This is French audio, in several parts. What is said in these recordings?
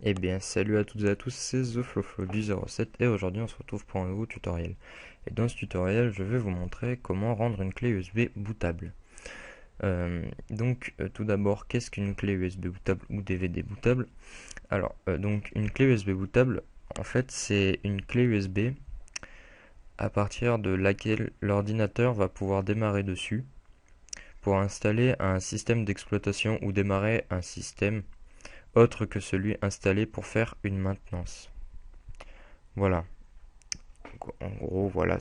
Eh bien, salut à toutes et à tous, c'est TheFlowFlow du 07 et aujourd'hui on se retrouve pour un nouveau tutoriel. Et dans ce tutoriel, je vais vous montrer comment rendre une clé USB bootable. Tout d'abord, qu'est-ce qu'une clé USB bootable ou DVD bootable? Donc une clé USB bootable, en fait, c'est une clé USB à partir de laquelle l'ordinateur va pouvoir démarrer dessus pour installer un système d'exploitation ou démarrer un système autre que celui installé pour faire une maintenance. Voilà. En gros, voilà,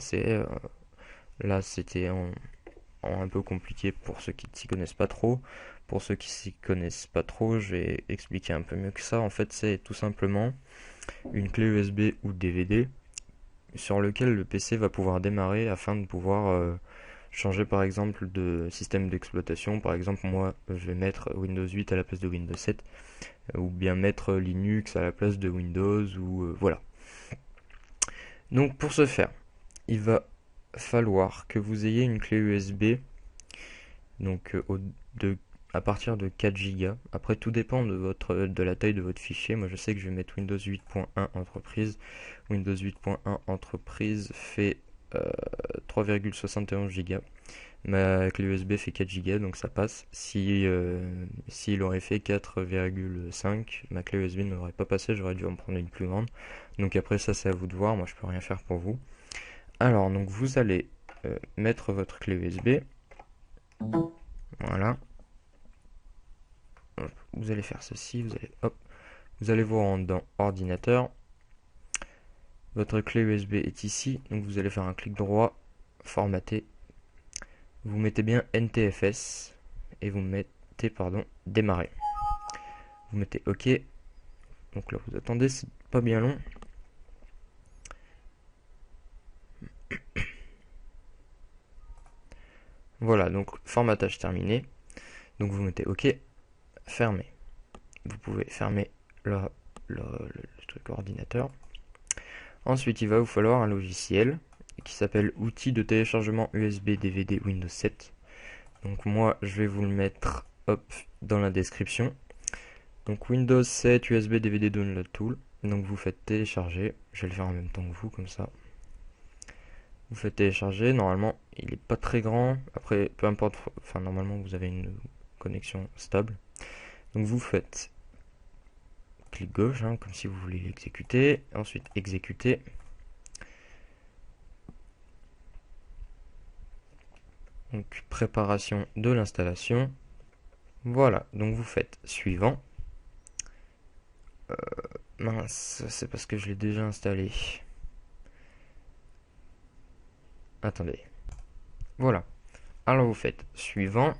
là c'était un peu compliqué pour ceux qui ne s'y connaissent pas trop. Pour ceux qui s'y connaissent pas trop, je vais expliquer un peu mieux que ça. En fait, c'est tout simplement une clé USB ou DVD sur lequel le PC va pouvoir démarrer afin de pouvoir changer par exemple de système d'exploitation. Par exemple, moi, je vais mettre Windows 8 à la place de Windows 7 ou bien mettre Linux à la place de Windows ou voilà. Donc pour ce faire, il va falloir que vous ayez une clé USB donc de, à partir de 4 Go. Après tout dépend de la taille de votre fichier. Moi je sais que je vais mettre Windows 8.1 entreprise. Windows 8.1 entreprise fait 3,71 Go. Ma clé USB fait 4 Go donc ça passe. S'il aurait fait 4,5, ma clé USB n'aurait pas passé, j'aurais dû en prendre une plus grande. Donc après ça c'est à vous de voir, moi je peux rien faire pour vous. Alors, donc vous allez mettre votre clé USB. Voilà. Hop, vous allez faire ceci. Vous allez vous rendre dans Ordinateur. Votre clé USB est ici. Donc vous allez faire un clic droit, Formater. Vous mettez bien NTFS et vous mettez, Démarrer. Vous mettez OK. Donc là, vous attendez, c'est pas bien long. Voilà, donc formatage terminé. Donc vous mettez OK, fermez. Vous pouvez fermer le truc ordinateur. Ensuite, il va vous falloir un logiciel qui s'appelle Outils de téléchargement USB DVD Windows 7. Donc moi, je vais vous le mettre dans la description. Donc Windows 7 USB DVD Download Tool. Donc vous faites télécharger. Je vais le faire en même temps que vous, comme ça. Vous faites télécharger. Normalement, il n'est pas très grand. Après, peu importe. Enfin, normalement, vous avez une connexion stable. Donc vous faites clic gauche, comme si vous voulez l'exécuter. Ensuite, exécuter. Donc préparation de l'installation. Voilà, donc vous faites suivant. Mince, c'est parce que je l'ai déjà installé. Attendez. Voilà. Alors vous faites suivant,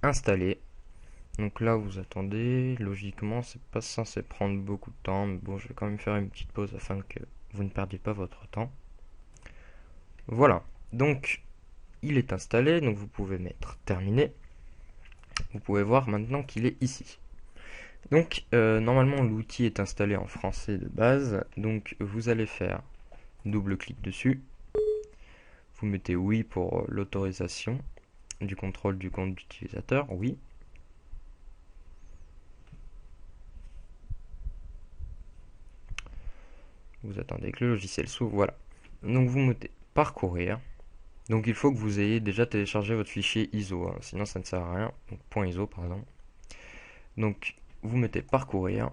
installer. Donc là vous attendez. Logiquement c'est pas censé prendre beaucoup de temps, mais bon je vais quand même faire une petite pause afin que vous ne perdiez pas votre temps. Voilà. Donc il est installé, donc vous pouvez mettre terminé. Vous pouvez voir maintenant qu'il est ici. Donc normalement l'outil est installé en français de base, donc vous allez faire double clic dessus, vous mettez oui pour l'autorisation du contrôle du compte d'utilisateur, oui. Vous attendez que le logiciel s'ouvre, voilà. Donc vous mettez parcourir, donc il faut que vous ayez déjà téléchargé votre fichier ISO, sinon ça ne sert à rien, donc .ISO pardon. Donc vous mettez parcourir,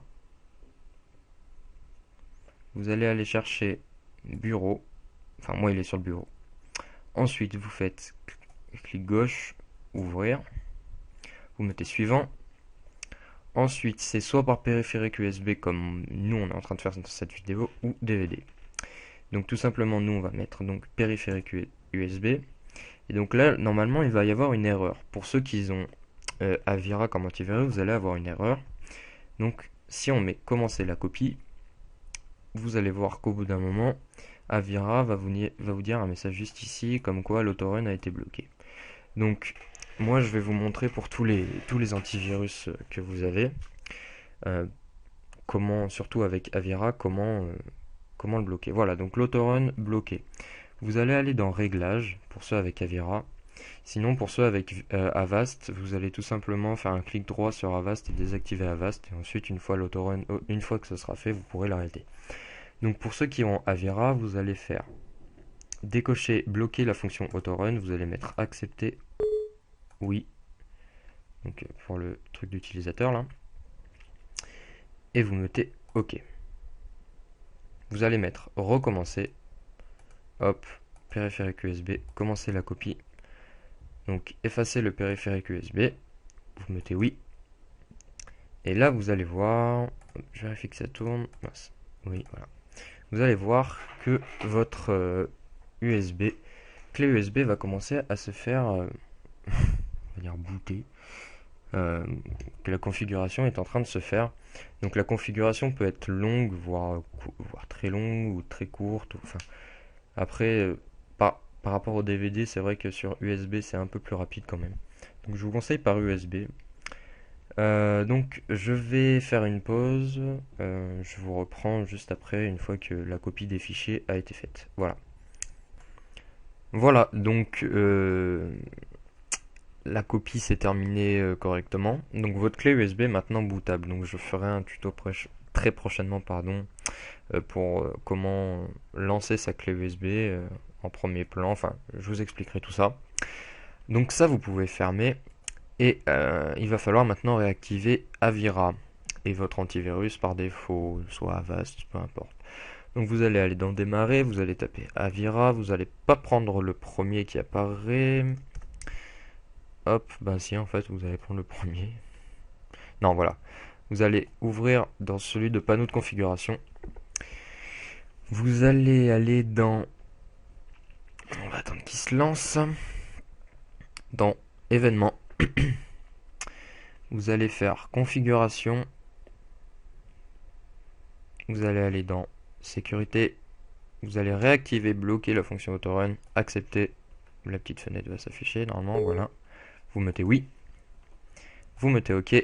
vous allez aller chercher bureau, enfin moi il est sur le bureau. Ensuite vous faites clic gauche, ouvrir, vous mettez suivant. Ensuite c'est soit par périphérique USB comme nous on est en train de faire dans cette vidéo, ou DVD. Donc tout simplement nous on va mettre donc périphérique USB. Et donc là normalement il va y avoir une erreur. Pour ceux qui ont Avira comme antivirus, vous allez avoir une erreur. Donc si on met commencer la copie, vous allez voir qu'au bout d'un moment, Avira va vous dire un message juste ici, comme quoi l'autorun a été bloqué. Donc, moi je vais vous montrer pour tous les antivirus que vous avez, comment, surtout avec Avira, comment le bloquer. Voilà, donc l'autorun bloqué. Vous allez aller dans Réglages, pour ceux avec Avira, Sinon, pour ceux avec Avast, vous allez tout simplement faire un clic droit sur Avast et désactiver Avast. Et ensuite, une fois que ce sera fait, vous pourrez l'arrêter. Donc pour ceux qui ont Avira, vous allez faire décocher, bloquer la fonction autorun. Vous allez mettre accepter, oui. Donc pour le truc d'utilisateur là. Et vous mettez OK. Vous allez mettre recommencer. Hop, périphérique USB, commencer la copie. Donc effacer le périphérique USB. Vous mettez oui. Et là vous allez voir, je vérifie que ça tourne. Oui, voilà. Vous allez voir que votre clé USB va commencer à se faire, on va dire booter. Que la configuration est en train de se faire. Donc la configuration peut être longue, voire très longue ou très courte. Enfin, après, par rapport au DVD, c'est vrai que sur USB c'est un peu plus rapide quand même. Donc je vous conseille par USB. Donc je vais faire une pause. Je vous reprends juste après, une fois que la copie des fichiers a été faite. Voilà. Voilà, donc la copie s'est terminée correctement. Donc votre clé USB est maintenant bootable. Donc je ferai un tuto très prochainement pour comment lancer sa clé USB en premier plan. Enfin, je vous expliquerai tout ça. Donc ça, vous pouvez fermer. Et il va falloir maintenant réactiver Avira et votre antivirus par défaut, soit Avast, peu importe. Donc vous allez aller dans démarrer, vous allez taper Avira, vous n'allez pas prendre le premier qui apparaît. Hop, bah si en fait vous allez prendre le premier. Non voilà. Vous allez ouvrir dans celui de panneau de configuration. Vous allez aller dans... On va attendre qu'il se lance. Dans événements. Vous allez faire configuration. Vous allez aller dans sécurité. Vous allez réactiver, bloquer la fonction autorun, accepter. La petite fenêtre va s'afficher normalement, voilà. Vous mettez oui. Vous mettez OK.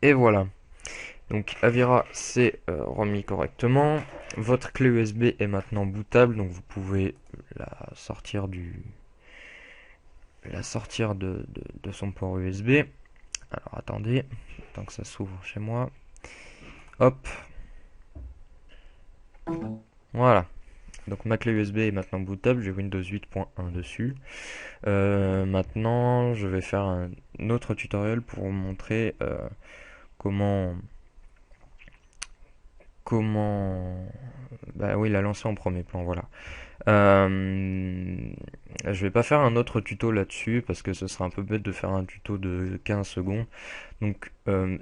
Et voilà. Donc Avira s'est remis correctement. Votre clé USB est maintenant bootable, donc vous pouvez la sortir de son port USB. Alors attendez, tant que ça s'ouvre chez moi. Hop. Voilà. Donc ma clé USB est maintenant bootable, j'ai Windows 8.1 dessus. Maintenant, je vais faire un autre tutoriel pour vous montrer comment bah oui, la lancer en premier plan, voilà. Je vais pas faire un autre tuto là-dessus parce que ce sera un peu bête de faire un tuto de 15 secondes. Donc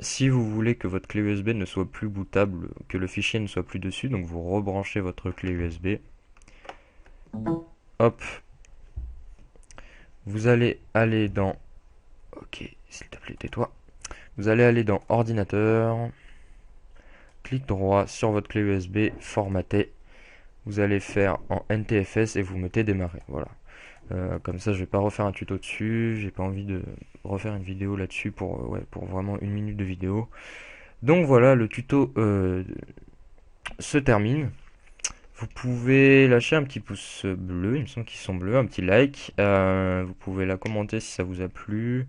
si vous voulez que votre clé USB ne soit plus bootable, que le fichier ne soit plus dessus, donc vous rebranchez votre clé USB. Hop. Vous allez aller dans... Ok, s'il te plaît, tais-toi. Vous allez aller dans ordinateur. Clic droit sur votre clé USB, formater. Vous allez faire en NTFS et vous mettez démarrer. Voilà. Comme ça, je vais pas refaire un tuto dessus. J'ai pas envie de refaire une vidéo là-dessus pour vraiment 1 minute de vidéo. Donc voilà, le tuto se termine. Vous pouvez lâcher un petit pouce bleu, il me semble qu'ils sont bleus, un petit like. Vous pouvez la commenter si ça vous a plu.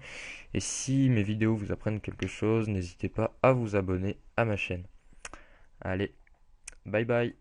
Et si mes vidéos vous apprennent quelque chose, n'hésitez pas à vous abonner à ma chaîne. Allez, bye bye.